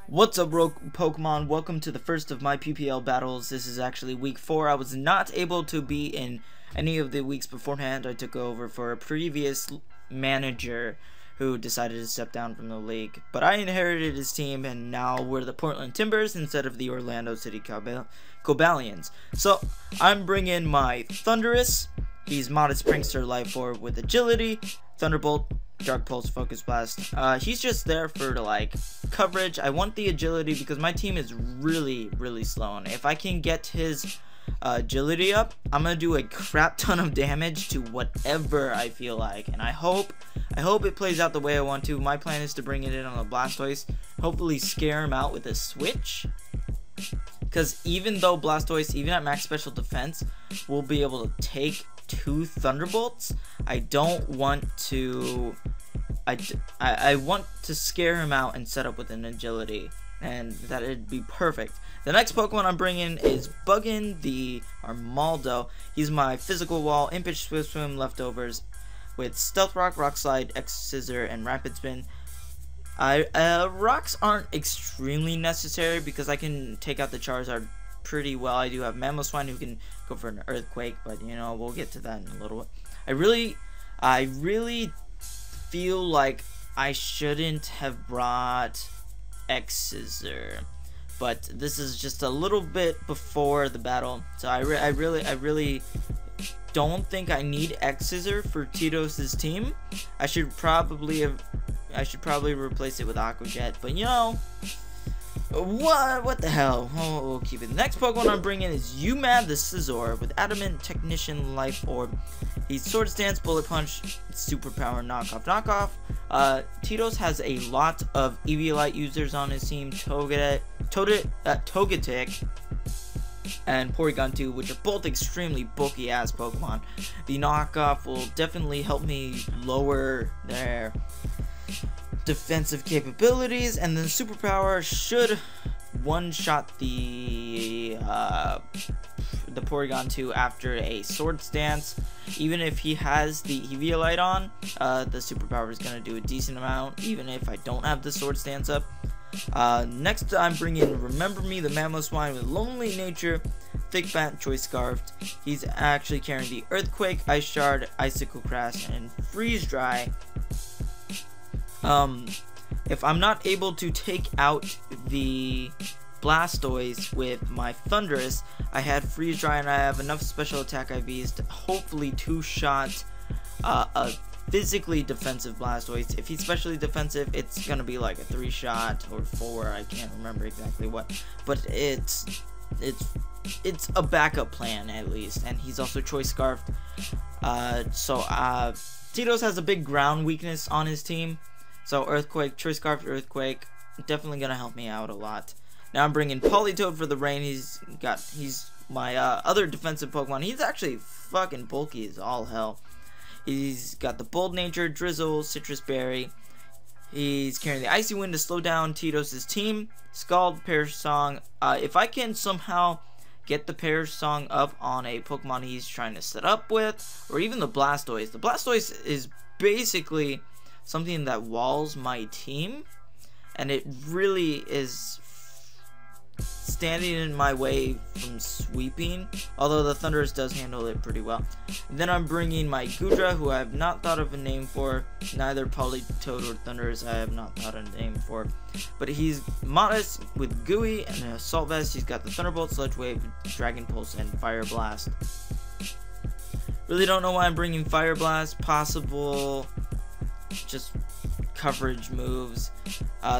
What's up, Pokemon? Welcome to the first of my PPL battles. This is actually week 4. I was not able to be in any of the weeks beforehand. I took over for a previous manager who decided to step down from the league. But I inherited his team, and now we're the Portland Timbers instead of the Orlando City Cobalions. So I'm bringing my Thundurus. He's Modest Prankster Life Orb with Agility, Thunderbolt, Dark Pulse, Focus Blast. He's just there for like coverage. I want the agility because my team is really slow, and if I can get his agility up, I'm gonna do a crap ton of damage to whatever I feel like, and I hope it plays out the way I want to. My plan is to bring it in on a Blastoise, hopefully scare him out with a switch, because even though Blastoise, even at max special defense, will be able to take 2 Thunderbolts, I don't want to. I want to scare him out and set up with an agility, and that it'd be perfect. The next Pokemon I'm bringing is Buggin the Armaldo. He's my Physical Wall, Impish, Swift Swim leftovers with Stealth Rock, Rock Slide, X Scissor, and Rapid Spin. Rocks aren't extremely necessary because I can take out the Charizard pretty well. I do have Mamoswine who can go for an Earthquake, but you know, we'll get to that in a little bit. I really feel like I shouldn't have brought X Scissor, but this is just a little bit before the battle, so I really don't think I need X Scissor for Tito's team. I should probably replace it with Aqua Jet, but you know, what the hell? Oh, we'll keep it. The next Pokemon I'm bringing is Umad the Scizor with Adamant Technician Life Orb. He's Sword Stance, Bullet Punch, Superpower, Knockoff. Tito's has a lot of Eviolite users on his team, Togetic, and Porygon 2, which are both extremely bulky ass Pokemon. The Knockoff will definitely help me lower their defensive capabilities, and then Superpower should one-shot the Porygon 2 after a Sword Stance. Even if he has the Eviolite on, the Superpower is going to do a decent amount, even if I don't have the Sword Stance up. Next I'm bringing Remember Me the Mamoswine with Lonely Nature, Thick Bat, Choice Scarfed. He's actually carrying the Earthquake, Ice Shard, Icicle Crash, and Freeze Dry. If I'm not able to take out the Blastoise with my Thundurus, I had Freeze Dry and I have enough special attack IVs to hopefully 2-shot a physically defensive Blastoise. If he's specially defensive, it's gonna be like a 3-shot or 4, I can't remember exactly what, but it's a backup plan at least. And he's also Choice Scarfed, Tito's has a big ground weakness on his team. So Earthquake, Choice Scarf, Earthquake, definitely gonna help me out a lot. Now I'm bringing Politoed for the rain. He's my other defensive Pokemon. He's actually fucking bulky as all hell. He's got the Bold Nature, Drizzle, Citrus Berry. He's carrying the Icy Wind to slow down Tito's team. Scald, Perish Song. If I can somehow get the Perish Song up on a Pokemon he's trying to set up with, or even the Blastoise. The Blastoise is basically something that walls my team, and it really is standing in my way from sweeping, although the Thundurus does handle it pretty well. And then I'm bringing my Goodra, who I have not thought of a name for. Neither Politoed or Thundurus I have not thought of a name for, but he's Modest with Gooey and an Assault Vest. He's got the Thunderbolt, Sludge Wave, Dragon Pulse, and Fire Blast. Really don't know why I'm bringing Fire Blast. Possible just coverage moves.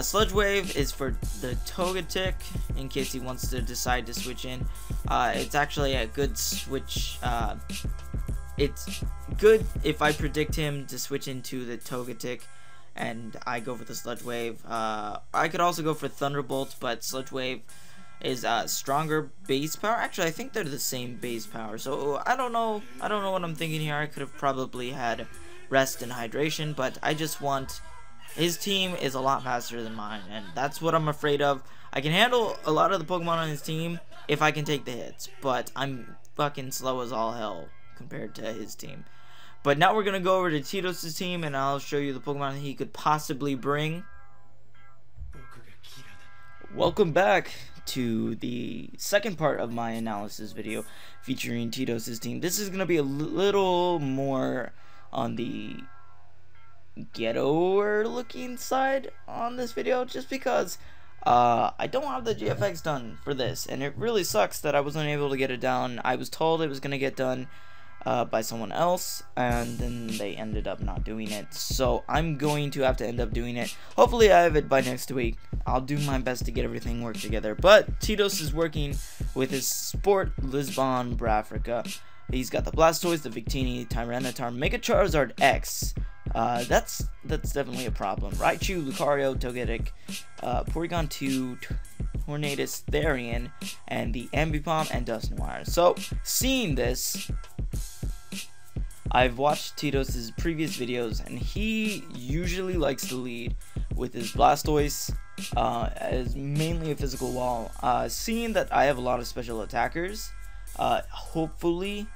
Sludge Wave is for the Togetic in case he wants to decide to switch in. It's actually a good switch. It's good if I predict him to switch into the Togetic and I go for the Sludge Wave. I could also go for Thunderbolt, but Sludge Wave is stronger base power. Actually, I think they're the same base power, so I don't know what I'm thinking here. I could have probably had Rest and Hydration, but I just want, his team is a lot faster than mine, and that's what I'm afraid of. I can handle a lot of the Pokemon on his team if I can take the hits, but I'm fucking slow as all hell compared to his team. But now we're gonna go over to Tito's team, and I'll show you the Pokemon he could possibly bring. Welcome back to the second part of my analysis video featuring Tito's team. This is going to be a little more on the ghettoer looking side on this video, just because I don't have the GFX done for this, and it really sucks that I wasn't able to get it done. I was told it was going to get done by someone else, and then they ended up not doing it, so I'm going to have to end up doing it. Hopefully I have it by next week. I'll do my best to get everything worked together, but Tito's is working with his Sport Lisbon Brafrica. He's got the Blastoise, the Victini, Tyranitar, Mega Charizard X. That's definitely a problem. Raichu, Lucario, Togetic, Porygon 2, Tornadus, Therian, and the Ambipom and Dusknoir. So, seeing this, I've watched Tito's previous videos, and he usually likes to lead with his Blastoise as mainly a physical wall. Seeing that I have a lot of special attackers, hopefully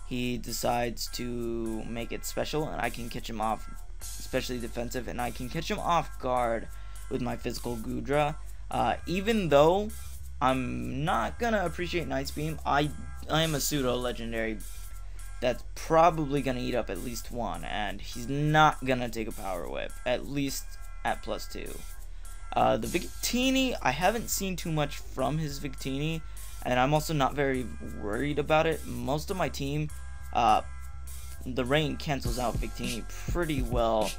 he decides to make it special and I can catch him off, especially defensive, and I can catch him off guard with my physical Goodra. Even though I'm not gonna appreciate Night's Beam, I am a pseudo legendary that's probably gonna eat up at least one, and he's not gonna take a Power Whip, at least at +2. The Victini, I haven't seen too much from his Victini, and I'm also not very worried about it. Most of my team, the rain cancels out Victini pretty well.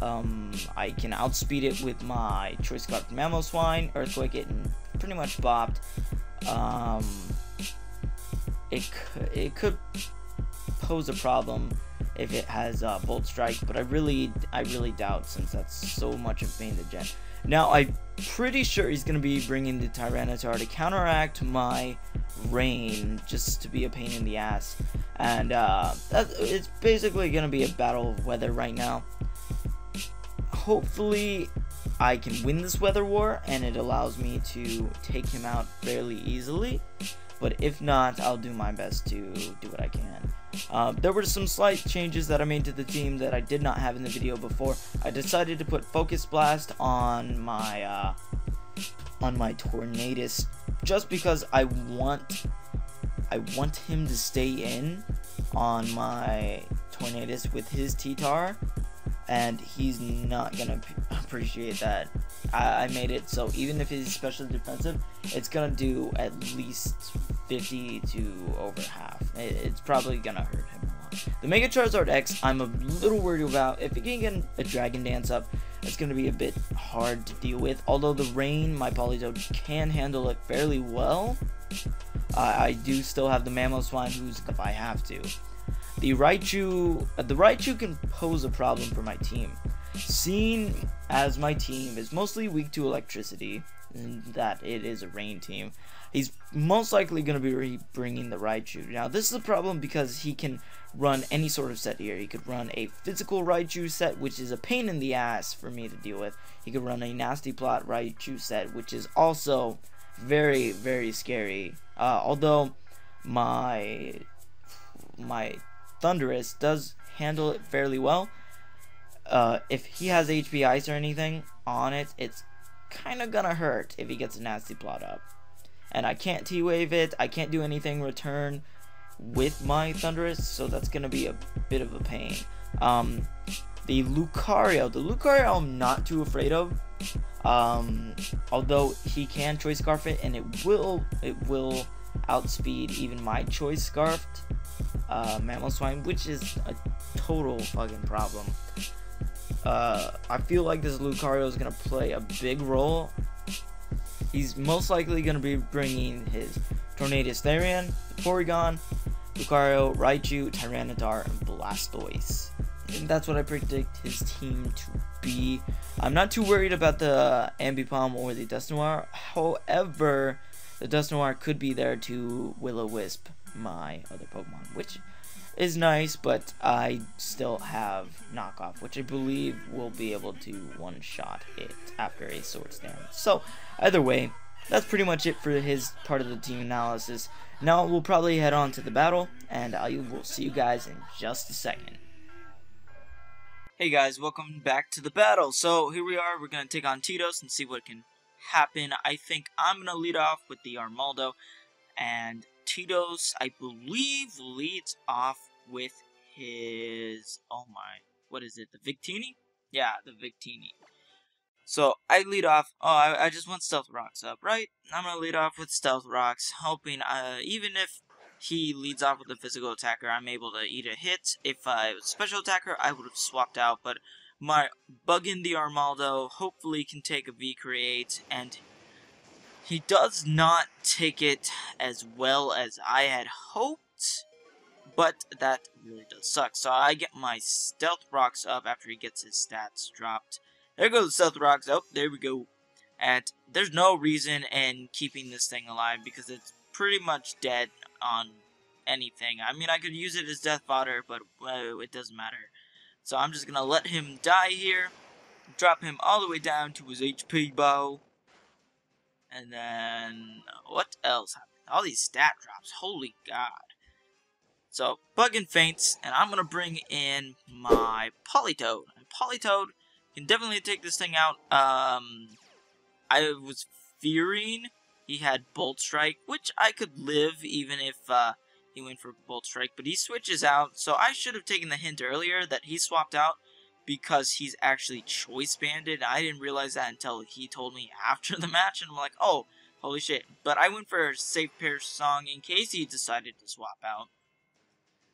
I can outspeed it with my Choice Scarf Mamoswine, Earthquake it, and pretty much bopped. It could pose a problem if it has Volt Strike, but I really doubt, since that's so much of pain to gen. Now I'm pretty sure he's gonna be bringing the Tyranitar to counteract my rain, just to be a pain in the ass, and it's basically gonna be a battle of weather right now. Hopefully I can win this weather war and it allows me to take him out fairly easily, but if not, I'll do my best to do what I can. There were some slight changes that I made to the team that I did not have in the video before. I decided to put Focus Blast on my Tornadus, just because I want him to stay in on my Tornadus with his T-Tar, and he's not gonna appreciate that. I made it so even if he's specially defensive, it's gonna do at least 50 to over half. It's probably gonna hurt him a lot. The Mega Charizard X, I'm a little worried about. If it can get a Dragon Dance up, it's gonna be a bit hard to deal with. Although the rain, my Politoed can handle it fairly well. I do still have the Mamoswine, who's if I have to. The Raichu can pose a problem for my team. Seeing as my team is mostly weak to electricity, and that it is a rain team, he's most likely going to be bringing the Raichu. Now this is a problem because he can run any sort of set here. He could run a physical Raichu set, which is a pain in the ass for me to deal with. He could run a Nasty Plot Raichu set, which is also very, very scary. Although my Thundurus does handle it fairly well. If he has HP Ice or anything on it, it's kind of gonna hurt if he gets a Nasty Plot up. And I can't T-Wave it, I can't do anything return with my Thundurus, so that's gonna be a bit of a pain. The Lucario I'm not too afraid of. Although he can Choice Scarf it, and it will outspeed even my Choice Scarfed Mamoswine, which is a total fucking problem. I feel like this Lucario is going to play a big role. He's most likely going to be bringing his Tornadus Therian, Porygon, Lucario, Raichu, Tyranitar, and Blastoise. And that's what I predict his team to be. I'm not too worried about the Ambipom or the Dusknoir. However, the Dusknoir could be there to Will-O-Wisp my other Pokemon, which is nice, but I still have knockoff, which I believe will be able to one-shot it after a Swords Dance. So either way, that's pretty much it for his part of the team analysis. Now we'll probably head on to the battle, and I will see you guys in just a second. Hey guys, welcome back to the battle. So here we are, we're going to take on Tito's and see what can happen. I think I'm going to lead off with the Armaldo, and Tito's, I believe, leads off with his, oh my, what is it, the Victini? Yeah, the Victini. So, I lead off, I just want Stealth Rocks up, right? I'm going to lead off with Stealth Rocks, hoping, even if he leads off with a physical attacker, I'm able to eat a hit. If I was a special attacker, I would have swapped out, but my Buggin the Armaldo hopefully can take a V-Create, and he does not take it as well as I had hoped, but that really does suck. So I get my Stealth Rocks up after he gets his stats dropped. There goes the Stealth Rocks. Oh, there we go. And there's no reason in keeping this thing alive because it's pretty much dead on anything. I mean, I could use it as death fodder, but it doesn't matter. So I'm just going to let him die here. Drop him all the way down to his HP bow. And then, what else happened? All these stat drops. Holy God. So, Buggin faints, and I'm going to bring in my Politoed. And Politoed can definitely take this thing out. I was fearing he had Bolt Strike, which I could live even if he went for Bolt Strike. But he switches out, so I should have taken the hint earlier that he swapped out because he's actually Choice Banded. I didn't realize that until he told me after the match, and I'm like, oh, holy shit. But I went for a safe pair song in case he decided to swap out.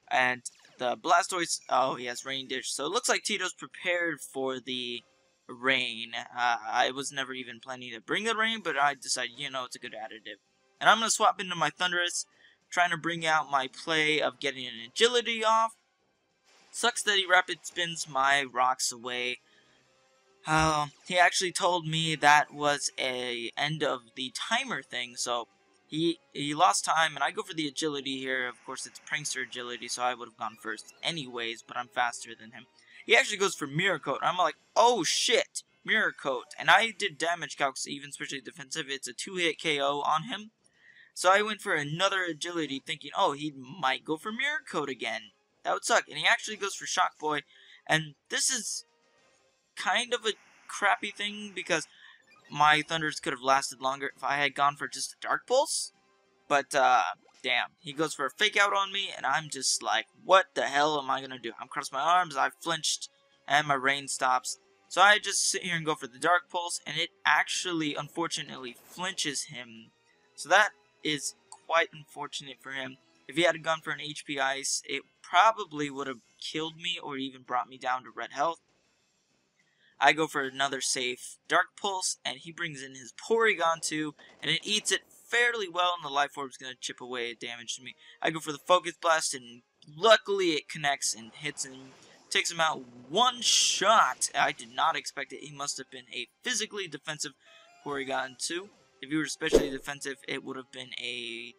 And the Blastoise, oh, he has Rain Dish. So it looks like Tito's prepared for the rain. I was never even planning to bring the rain, but I decided, you know, it's a good additive. And I'm going to swap into my Thundurus, trying to bring out my play of getting an agility off. Sucks that he rapid spins my rocks away. He actually told me that was a end of the timer thing, so he lost time, and I go for the agility here. Of course, it's Prankster agility, so I would have gone first anyways, but I'm faster than him. He actually goes for Mirror Coat. I'm like, oh shit, Mirror Coat. And I did damage calcs, even especially defensive. It's a 2-hit KO on him. So I went for another agility, thinking, oh, he might go for Mirror Coat again. That would suck. And he actually goes for Shock Boy. And this is kind of a crappy thing because my Thunders could have lasted longer if I had gone for just a Dark Pulse. But, damn. He goes for a Fake Out on me, and I'm just like, what the hell am I going to do? I'm crossing my arms, I flinched, and my rain stops. So I just sit here and go for the Dark Pulse, and it actually, unfortunately, flinches him. So that is quite unfortunate for him. If he had gone for an HP Ice, it probably would have killed me or even brought me down to red health. I go for another safe Dark Pulse, and he brings in his Porygon 2, and it eats it fairly well, and the Life Orb is going to chip away damage to me. I go for the Focus Blast, and luckily it connects and hits him, takes him out one shot. I did not expect it. He must have been a physically defensive Porygon 2. If he were especially defensive, it would have been a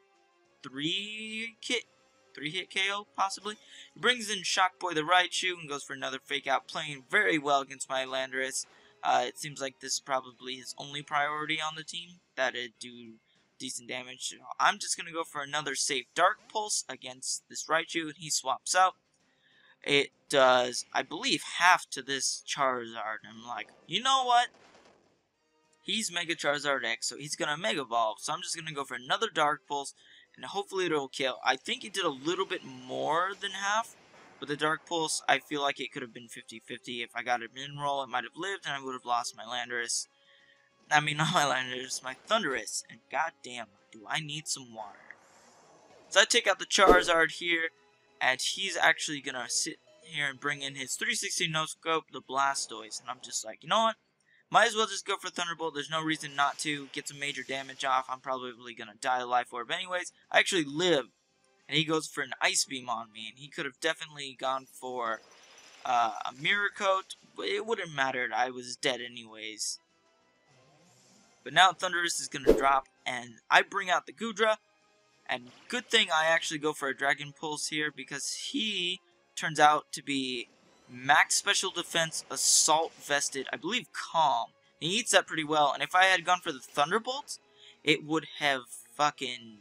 3-hit KO, possibly. He brings in Shock Boy the Raichu and goes for another Fake Out, playing very well against my Landorus. It seems like this is probably his only priority on the team, that it do decent damage. I'm just going to go for another safe Dark Pulse against this Raichu, and he swaps out. It does, I believe, half to this Charizard. I'm like, you know what? He's Mega Charizard X, so he's going to Mega Evolve. So I'm just going to go for another Dark Pulse, and hopefully it'll kill. I think it did a little bit more than half. With the Dark Pulse, I feel like it could have been 50-50. If I got a Mineral, it might have lived, and I would have lost my Landorus. I mean, not my Landorus, my Thundurus. And goddamn, do I need some water. So I take out the Charizard here, and he's actually going to sit here and bring in his 360 No-Scope, the Blastoise. And I'm just like, you know what? Might as well just go for Thunderbolt. There's no reason not to. Get some major damage off. I'm probably going to die a Life Orb anyways. I actually live. And he goes for an Ice Beam on me. And he could have definitely gone for a Mirror Coat. But it wouldn't matter. I was dead anyways. But now Thundurus is going to drop. And I bring out the Goodra. And good thing I actually go for a Dragon Pulse here. Because he turns out to be Max Special Defense, Assault Vested, I believe Calm. He eats that pretty well. And if I had gone for the Thunderbolts, it would have fucking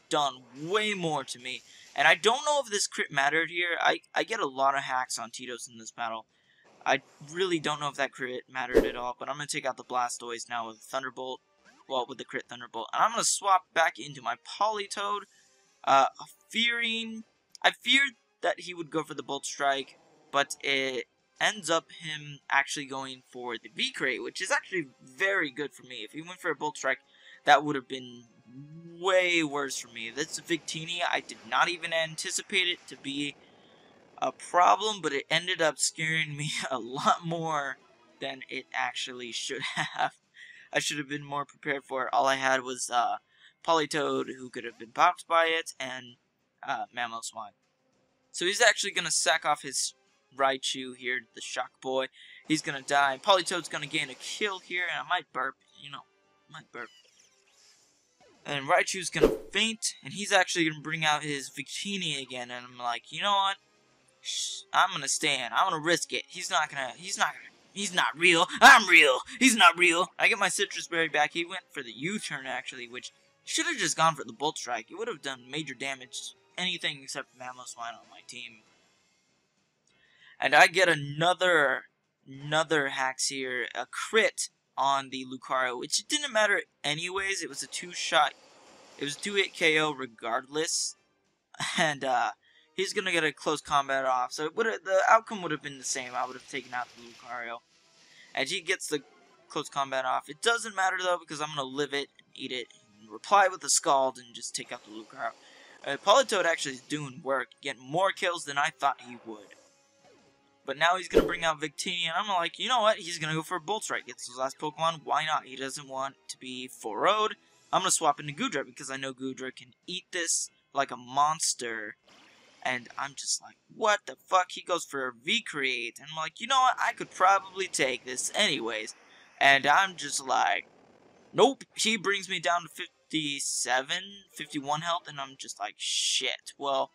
done way more to me. And I don't know if this crit mattered here. I get a lot of hacks on Tito's in this battle. I really don't know if that crit mattered at all, but I'm going to take out the Blastoise now with Thunderbolt. Well, with the crit Thunderbolt. And I'm going to swap back into my Politoed, I feared that he would go for the Bolt Strike, but it ends up him actually going for the V-Crate, which is actually very good for me. If he went for a Bolt Strike, that would have been way worse for me. This Victini, I did not even anticipate it to be a problem, but it ended up scaring me a lot more than it actually should have. I should have been more prepared for it. All I had was Politoed, who could have been popped by it, and Mamoswine. So he's actually going to sack off his Raichu here, the Shock Boy. He's going to die. Politoed's going to gain a kill here, and I might burp, you know, might burp. And Raichu's going to faint, and he's actually going to bring out his Victini again, and I'm like, you know what? I'm going to stand. I'm going to risk it. He's not real. I'm real. He's not real. I get my Citrus Berry back. He went for the U-turn, actually, which should have just gone for the Bolt Strike. It would have done major damage. Anything except Mamoswine on my team. And I get another hacks here. A crit on the Lucario, which it didn't matter anyways. It was a 2-shot. It was a 2-hit KO regardless. And, he's going to get a close combat off. So the outcome would have been the same. I would have taken out the Lucario. And he gets the close combat off. It doesn't matter, though, because I'm going to live it, and eat it, and reply with a Scald, and just take out the Lucario. Politoed actually is doing work, getting more kills than I thought he would. But now he's going to bring out Victini, and I'm like, you know what? He's going to go for a Bolt Strike. It's his last Pokemon. Why not? He doesn't want to be 4-0'd. I'm going to swap into Goodra, because I know Goodra can eat this like a monster. And I'm just like, what the fuck? He goes for a V-Create. And I'm like, you know what? I could probably take this anyways. And I'm just like, nope. He brings me down to 57, 51 health. And I'm just like, shit. Well,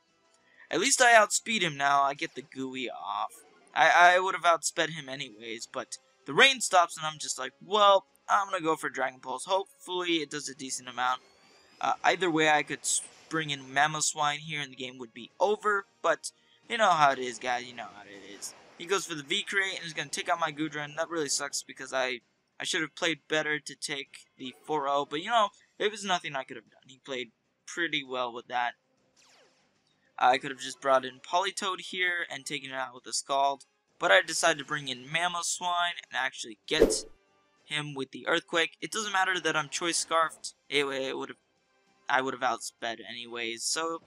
at least I outspeed him now. I get the gooey off. I would have outsped him anyways. But the rain stops and I'm just like, well, I'm going to go for Dragon Pulse. Hopefully it does a decent amount. Either way, I could bring in Mamoswine here and the game would be over, but you know how it is, guys. You know how it is. He goes for the V-Crate and is going to take out my Goodra, and that really sucks because I should have played better to take the 4-0, but you know, it was nothing I could have done. He played pretty well with that. I could have just brought in Politoed here and taken it out with a Scald, but I decided to bring in Mamoswine and actually get him with the Earthquake. It doesn't matter that I'm Choice Scarfed. I would have outsped anyways. So,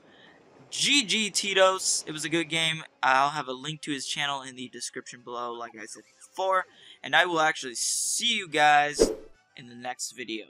GG Tito's. It was a good game. I'll have a link to his channel in the description below, like I said before. And I will actually see you guys in the next video.